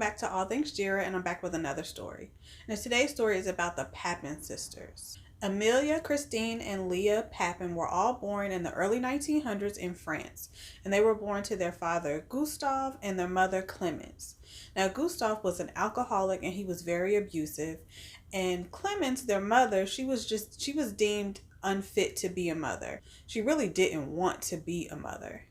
back to All Things Jira, and I'm back with another story. Now today's story is about the Papin sisters. Amelia, Christine, and Léa Papin were all born in the early 1900s in France, and they were born to their father Gustave and their mother Clemence. Now Gustave was an alcoholic and he was very abusive, and Clemence, their mother, she was deemed unfit to be a mother. She really didn't want to be a mother.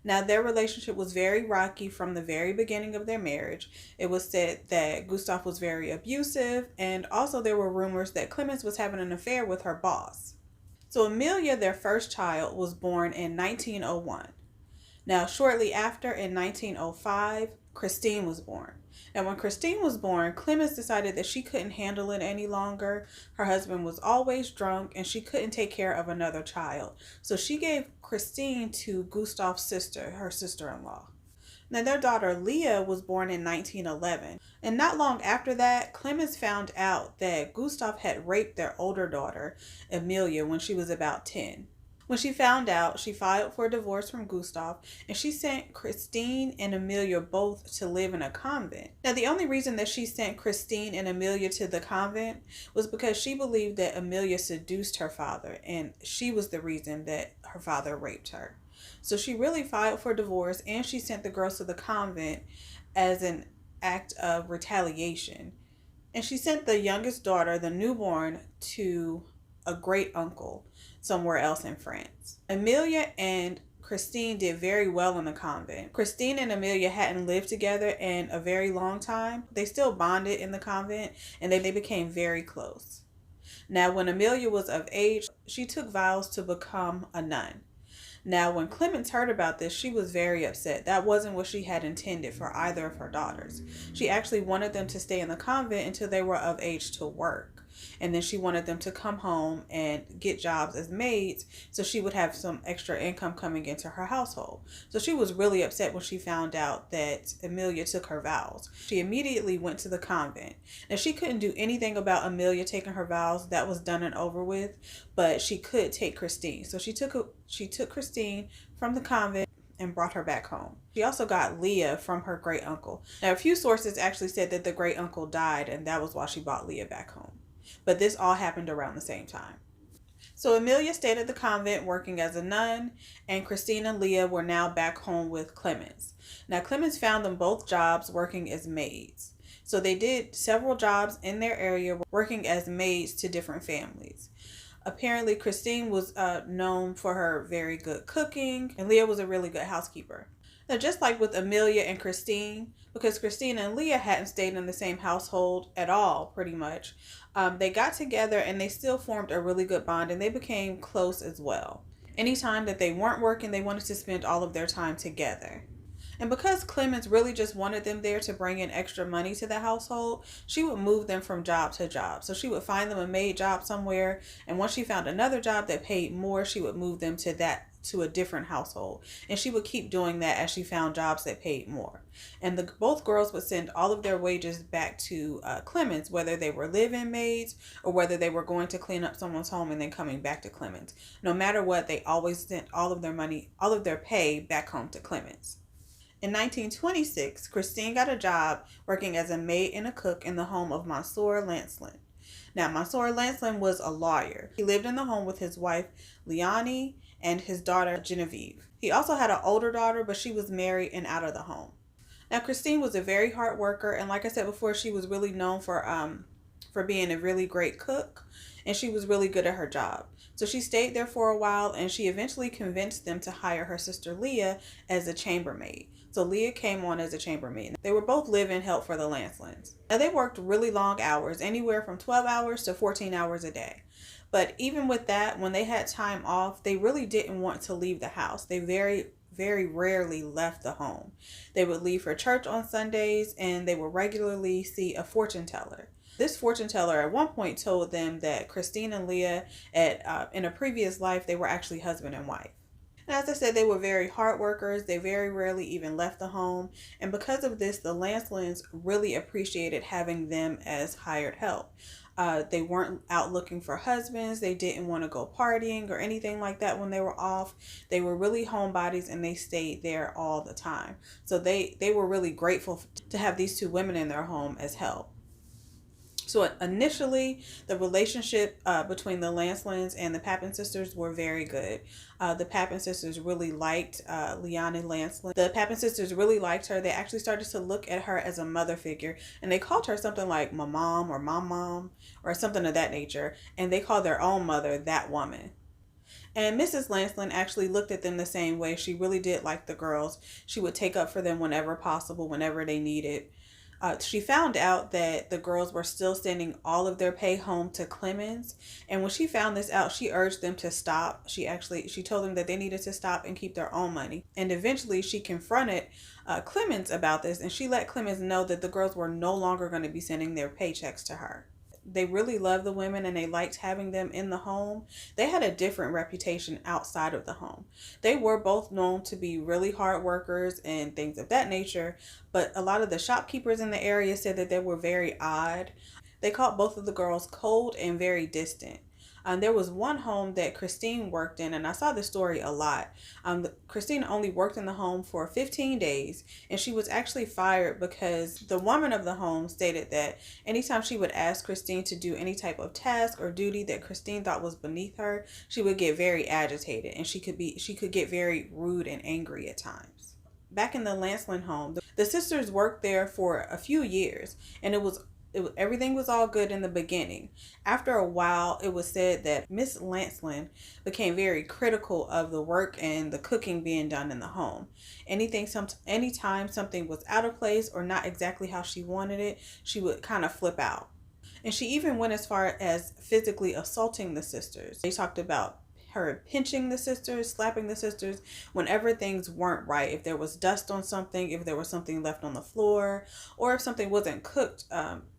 Now, their relationship was very rocky from the very beginning of their marriage. It was said that Gustave was very abusive, and also there were rumors that Clemence was having an affair with her boss. So Amelia, their first child, was born in 1901. Now, shortly after, in 1905, Christine was born. Now, when Christine was born, Clemence decided that she couldn't handle it any longer. Her husband was always drunk, and she couldn't take care of another child. So she gave Christine to Gustave's sister, her sister-in-law. Now, their daughter Léa was born in 1911. And not long after that, Clemence found out that Gustave had raped their older daughter, Amelia, when she was about 10. When she found out, she filed for a divorce from Gustave, and she sent Christine and Amelia both to live in a convent. Now, the only reason that she sent Christine and Amelia to the convent was because she believed that Amelia seduced her father, and she was the reason that her father raped her. So she really filed for divorce, and she sent the girls to the convent as an act of retaliation. And she sent the youngest daughter, the newborn, to a great uncle somewhere else in France. Amelia and Christine did very well in the convent. Christine and Amelia hadn't lived together in a very long time. They still bonded in the convent, and they became very close. Now, when Amelia was of age, she took vows to become a nun. Now, when Clemence heard about this, she was very upset. That wasn't what she had intended for either of her daughters. She actually wanted them to stay in the convent until they were of age to work. And then she wanted them to come home and get jobs as maids so she would have some extra income coming into her household. So she was really upset when she found out that Amelia took her vows. She immediately went to the convent. Now, she couldn't do anything about Amelia taking her vows. That was done and over with, but she could take Christine. So she took Christine from the convent and brought her back home. She also got Léa from her great uncle. Now, a few sources actually said that the great uncle died, and that was why she brought Léa back home. But this all happened around the same time. So Amelia stayed at the convent working as a nun, and Christine and Léa were now back home with Clemence. Now, Clemence found them both jobs working as maids. So they did several jobs in their area working as maids to different families. Apparently, Christine was known for her very good cooking, and Léa was a really good housekeeper. Now, just like with Amelia and Christine, because Christine and Léa hadn't stayed in the same household at all, pretty much, they got together and they still formed a really good bond, and they became close as well. Anytime that they weren't working, they wanted to spend all of their time together. And because Clemence really just wanted them there to bring in extra money to the household, she would move them from job to job. So she would find them a maid job somewhere, and once she found another job that paid more, she would move them to a different household. And she would keep doing that as she found jobs that paid more. And both girls would send all of their wages back to Clemence, whether they were live-in maids or whether they were going to clean up someone's home and then coming back to Clemence. No matter what, they always sent all of their money, all of their pay back home to Clemence. In 1926, Christine got a job working as a maid and a cook in the home of Monsieur Lancelin. Now, Monsieur Lancelin was a lawyer. He lived in the home with his wife, Leonie, and his daughter, Genevieve. He also had an older daughter, but she was married and out of the home. Now, Christine was a very hard worker, and like I said before, she was really known for being a really great cook, and she was really good at her job. So she stayed there for a while, and she eventually convinced them to hire her sister Léa as a chambermaid. So Léa came on as a chambermaid. They were both live-in help for the Lancelins. Now, they worked really long hours, anywhere from 12 hours to 14 hours a day. But even with that, when they had time off, they really didn't want to leave the house. They very rarely left the home. They would leave for church on Sundays, and they would regularly see a fortune teller. This fortune teller at one point told them that Christine and Léa, in a previous life, they were actually husband and wife. And as I said, they were very hard workers. They very rarely even left the home. And because of this, the Lancelins really appreciated having them as hired help. They weren't out looking for husbands. They didn't want to go partying or anything like that when they were off. They were really homebodies and they stayed there all the time. So they were really grateful to have these two women in their home as help. So initially, the relationship between the Lancelins and the Papin sisters were very good. The Papin sisters really liked Leonie Lancelin. The Papin sisters really liked her. They actually started to look at her as a mother figure, and they called her something like my mom or my mom or something of that nature. And they called their own mother that woman. And Mrs. Lancelin actually looked at them the same way. She really did like the girls. She would take up for them whenever possible, whenever they needed. She found out that the girls were still sending all of their pay home to Clemens. And when she found this out, she urged them to stop. She told them that they needed to stop and keep their own money. And eventually she confronted Clemens about this, and she let Clemens know that the girls were no longer going to be sending their paychecks to her. They really loved the women and they liked having them in the home. They had a different reputation outside of the home. They were both known to be really hard workers and things of that nature, but a lot of the shopkeepers in the area said that they were very odd. They called both of the girls cold and very distant. There was one home that Christine worked in, and I saw this story a lot. Christine only worked in the home for 15 days, and she was actually fired because the woman of the home stated that anytime she would ask Christine to do any type of task or duty that Christine thought was beneath her, she would get very agitated, and she could get very rude and angry at times. Back in the Lancelin home, the sisters worked there for a few years, and everything was all good in the beginning. After a while, it was said that Miss Lancelin became very critical of the work and the cooking being done in the home. Anytime something was out of place or not exactly how she wanted it, she would kind of flip out. And she even went as far as physically assaulting the sisters. They talked about her pinching the sisters, slapping the sisters whenever things weren't right. If there was dust on something, if there was something left on the floor, or if something wasn't cooked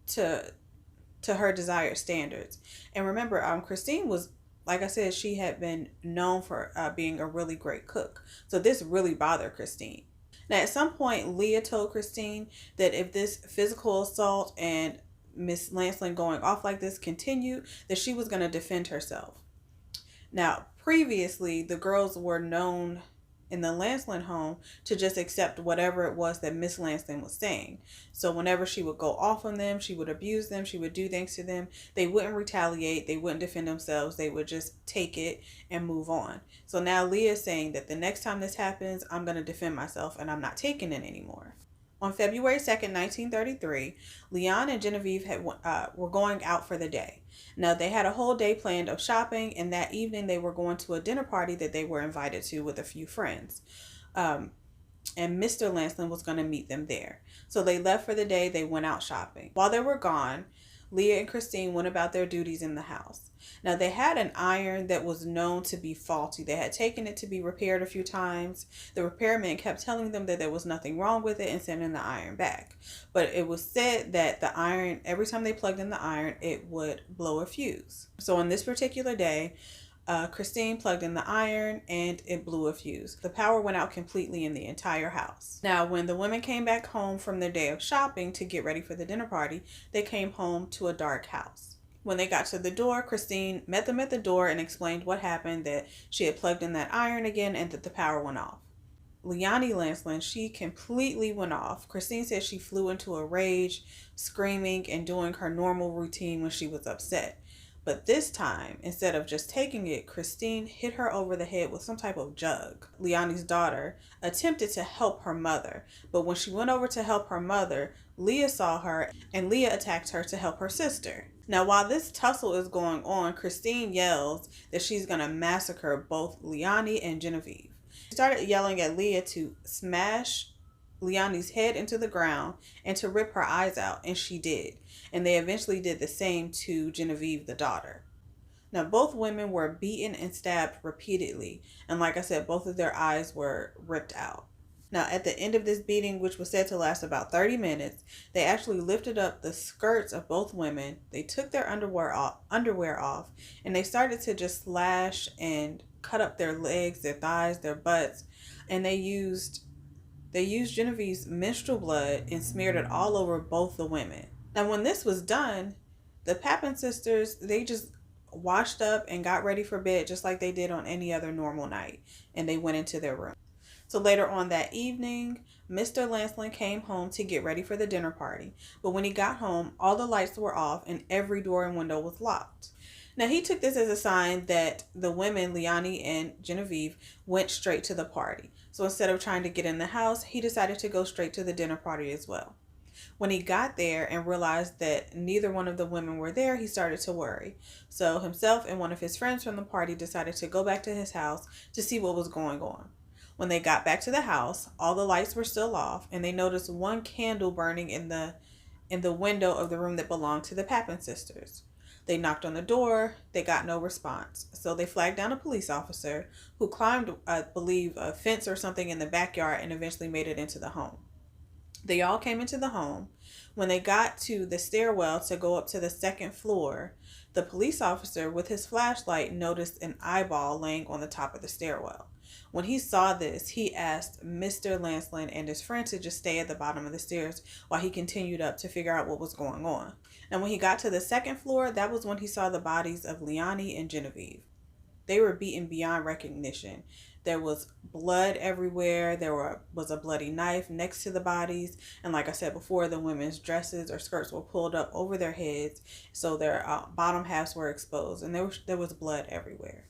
to her desired standards. And remember, Christine was, like I said, she had been known for being a really great cook. So this really bothered Christine. Now, at some point, Leah told Christine that if this physical assault and Miss Lancelin going off like this continued, that she was going to defend herself. Now, previously, the girls were known in the Lancelin home to just accept whatever it was that Miss Lancelin was saying. So whenever she would go off on them, she would abuse them, she would do things to them, they wouldn't retaliate, they wouldn't defend themselves, they would just take it and move on. So now Leah is saying that the next time this happens, I'm going to defend myself and I'm not taking it anymore. On February 2nd, 1933, Leon and Genevieve were going out for the day. Now, they had a whole day planned of shopping, and that evening they were going to a dinner party that they were invited to with a few friends. And Mr. Lancelin was going to meet them there. So they left for the day. They went out shopping. While they were gone, Leah and Christine went about their duties in the house. Now, they had an iron that was known to be faulty. They had taken it to be repaired a few times. The repairman kept telling them that there was nothing wrong with it and sending the iron back. But it was said that the iron, every time they plugged in the iron, it would blow a fuse. So on this particular day, Christine plugged in the iron and it blew a fuse. The power went out completely in the entire house. Now, when the women came back home from their day of shopping to get ready for the dinner party, they came home to a dark house. When they got to the door, Christine met them at the door and explained what happened, that she had plugged in that iron again and that the power went off. Leonie Lancelin, she completely went off. Christine said she flew into a rage, screaming and doing her normal routine when she was upset. But this time, instead of just taking it, Christine hit her over the head with some type of jug. Leonie's daughter attempted to help her mother, but when she went over to help her mother, Leah saw her and Leah attacked her to help her sister. Now, while this tussle is going on, Christine yells that she's going to massacre both Leonie and Genevieve. She started yelling at Leah to smash Leonie's head into the ground and to rip her eyes out, and she did. And they eventually did the same to Genevieve, the daughter. Now, both women were beaten and stabbed repeatedly, and like I said, both of their eyes were ripped out. Now, at the end of this beating, which was said to last about 30 minutes, they actually lifted up the skirts of both women. They took their underwear off, and they started to just slash and cut up their legs, their thighs, their butts, and they used Genevieve's menstrual blood and smeared it all over both the women. Now, when this was done, the Papin sisters, they just washed up and got ready for bed just like they did on any other normal night, and they went into their room. So later on that evening, Mr. Lancelin came home to get ready for the dinner party, but when he got home, all the lights were off and every door and window was locked. Now, he took this as a sign that the women, Leonie and Genevieve, went straight to the party. So instead of trying to get in the house, he decided to go straight to the dinner party as well. When he got there and realized that neither one of the women were there, he started to worry. So himself and one of his friends from the party decided to go back to his house to see what was going on. When they got back to the house, all the lights were still off, and they noticed one candle burning in the window of the room that belonged to the Papin sisters. They knocked on the door. They got no response. So they flagged down a police officer who climbed, I believe, a fence or something in the backyard and eventually made it into the home. They all came into the home. When they got to the stairwell to go up to the second floor, the police officer with his flashlight noticed an eyeball laying on the top of the stairwell. When he saw this, he asked Mr. Lancelin and his friend to just stay at the bottom of the stairs while he continued up to figure out what was going on. And when he got to the second floor, that was when he saw the bodies of Leonie and Genevieve. They were beaten beyond recognition. There was blood everywhere. There was a bloody knife next to the bodies. And like I said before, the women's dresses or skirts were pulled up over their heads, so their bottom halves were exposed. And there was blood everywhere.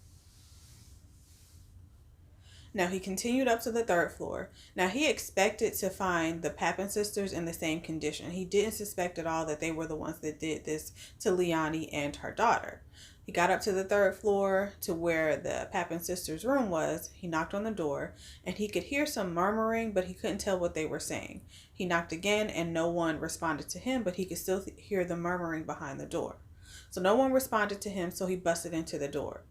Now, he continued up to the third floor. Now, he expected to find the Papin sisters in the same condition. He didn't suspect at all that they were the ones that did this to Leonie and her daughter. He got up to the third floor to where the Papin sisters' room was. He knocked on the door, and he could hear some murmuring, but he couldn't tell what they were saying. He knocked again, and no one responded to him, but he could still hear the murmuring behind the door. So no one responded to him, so he busted into the door.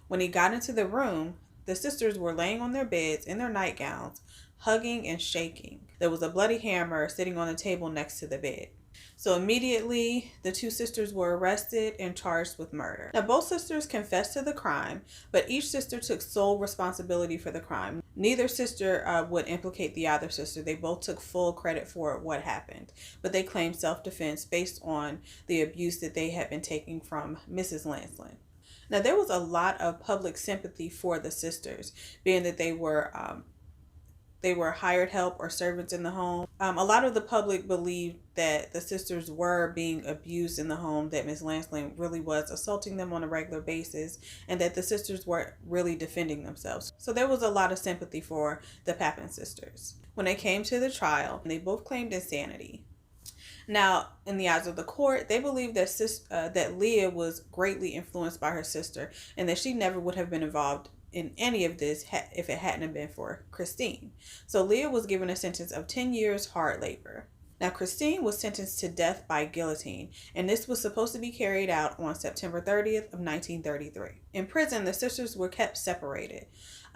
When he got into the room, the sisters were laying on their beds in their nightgowns, hugging and shaking. There was a bloody hammer sitting on the table next to the bed. So immediately, the two sisters were arrested and charged with murder. Now, both sisters confessed to the crime, but each sister took sole responsibility for the crime. Neither sister would implicate the other sister. They both took full credit for what happened, but they claimed self-defense based on the abuse that they had been taking from Mrs. Lancelin. Now, there was a lot of public sympathy for the sisters, being that they were hired help or servants in the home. A lot of the public believed that the sisters were being abused in the home, that Miss Lancelin really was assaulting them on a regular basis, and that the sisters weren't really defending themselves. So there was a lot of sympathy for the Papin sisters. When they came to the trial, they both claimed insanity. Now, in the eyes of the court, they believed that Leah was greatly influenced by her sister and that she never would have been involved in any of this if it hadn't been for Christine. So Leah was given a sentence of 10 years hard labor. Now, Christine was sentenced to death by guillotine, and this was supposed to be carried out on September 30th of 1933. In prison, the sisters were kept separated.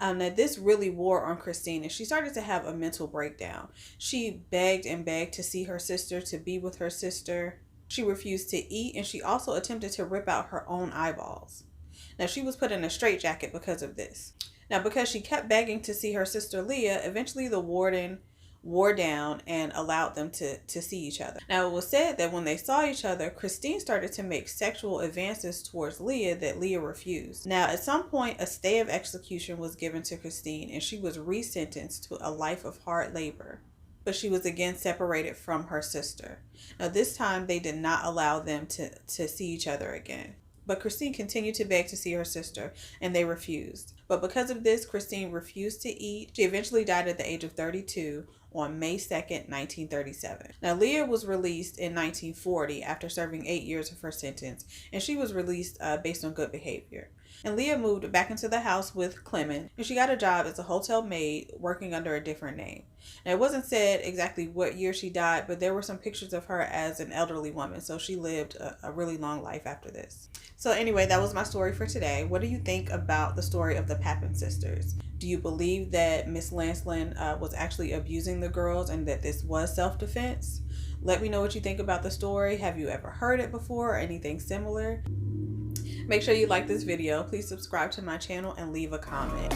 Now, this really wore on Christine, and she started to have a mental breakdown. She begged and begged to see her sister, to be with her sister. She refused to eat, and she also attempted to rip out her own eyeballs. Now, she was put in a straitjacket because of this. Now, because she kept begging to see her sister Leah, eventually the warden wore down and allowed them to see each other. Now, it was said that when they saw each other, Christine started to make sexual advances towards Leah that Leah refused. Now, at some point, a stay of execution was given to Christine, and she was resentenced to a life of hard labor. But she was again separated from her sister. Now, this time, they did not allow them to see each other again. But Christine continued to beg to see her sister, and they refused. But because of this, Christine refused to eat. She eventually died at the age of 32 on May 2nd, 1937. Now, Leah was released in 1940 after serving 8 years of her sentence, and she was released based on good behavior. And Leah moved back into the house with Clement, and she got a job as a hotel maid working under a different name. Now, it wasn't said exactly what year she died, but there were some pictures of her as an elderly woman, so she lived a really long life after this. So anyway, that was my story for today. What do you think about the story of the Papin sisters? Do you believe that Miss Lancelin was actually abusing the girls and that this was self-defense? Let me know what you think about the story. Have you ever heard it before or anything similar? Make sure you like this video. Please subscribe to my channel and leave a comment.